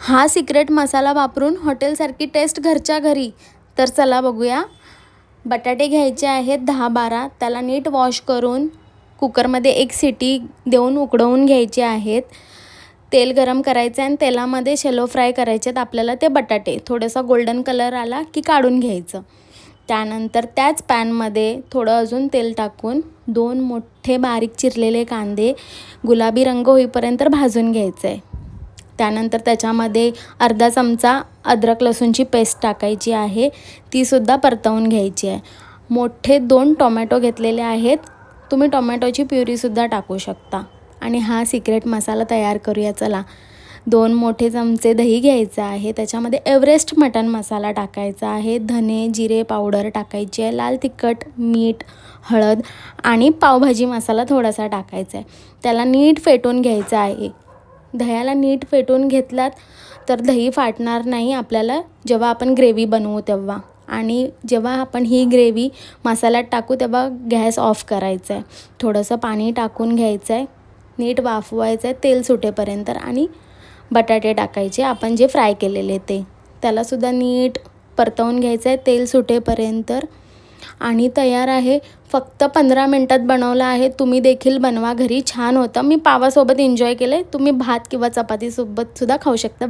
हा सिक्रेट मसाला वापरून हॉटेलसारखी टेस्ट घरच्या घरी. तर चला बघूया. बटाटे घ्यायचे आहेत 10-12. त्याला नीट वॉश करून कुकरमध्ये 1 शिटी देऊन उकडवून घ्यायचे आहेत. तेल गरम करायचं आणि तेलामध्ये शॅलो फ्राय करायचे आहेत आपल्याला ते बटाटे. थोडासा गोल्डन कलर आला की काढून घ्यायचं. त्यानंतर त्याच पॅनमध्ये थोडं अजून तेल टाकून 2 मोठे बारीक चिरलेले कांदे गुलाबी रंग होईपर्यंत भाजून घ्यायचं आहे. त्यानंतर त्याच्यामध्ये अर्धा चमचा अद्रक लसूणची पेस्ट टाकायची आहे. तीसुद्धा परतवून घ्यायची आहे. मोठे 2 टोमॅटो घेतलेले आहेत. तुम्ही टोमॅटोची प्युरीसुद्धा टाकू शकता. आणि हा सिक्रेट मसाला तयार करूया चला. 2 मोठे चमचे दही घ्यायचं आहे. त्याच्यामध्ये एव्हरेस्ट मटण मसाला टाकायचा आहे. धने जिरे पावडर टाकायची आहे. लाल तिखट, मीठ, हळद आणि पावभाजी मसाला थोडासा टाकायचा आहे. त्याला नीट फेटून घ्यायचं आहे. दह्याला नीट फेटून घेतलात तर दही फाटणार नाही आपल्याला जेव्हा आपण ग्रेव्ही बनवू तेव्हा. आणि जेव्हा आपण ही ग्रेव्ही मसाल्यात टाकू तेव्हा गॅस ऑफ करायचा आहे. थोडंसं पाणी टाकून घ्यायचं आहे. नीट वाफवायचं आहे तेल सुटेपर्यंत आणि बटाटे टाकायचे आपण जे फ्राय केलेले ते. त्यालासुद्धा नीट परतवून घ्यायचं आहे तेल सुटेपर्यंत. आणि तयार आहे. फक्त 15 मिनटात बनवला आहे. तुम्ही देखील बनवा घरी, छान होतं. मी पावासोबत एन्जॉय केलं आहे. तुम्ही भात किंवा चपातीसोबतसुद्धा खाऊ शकता.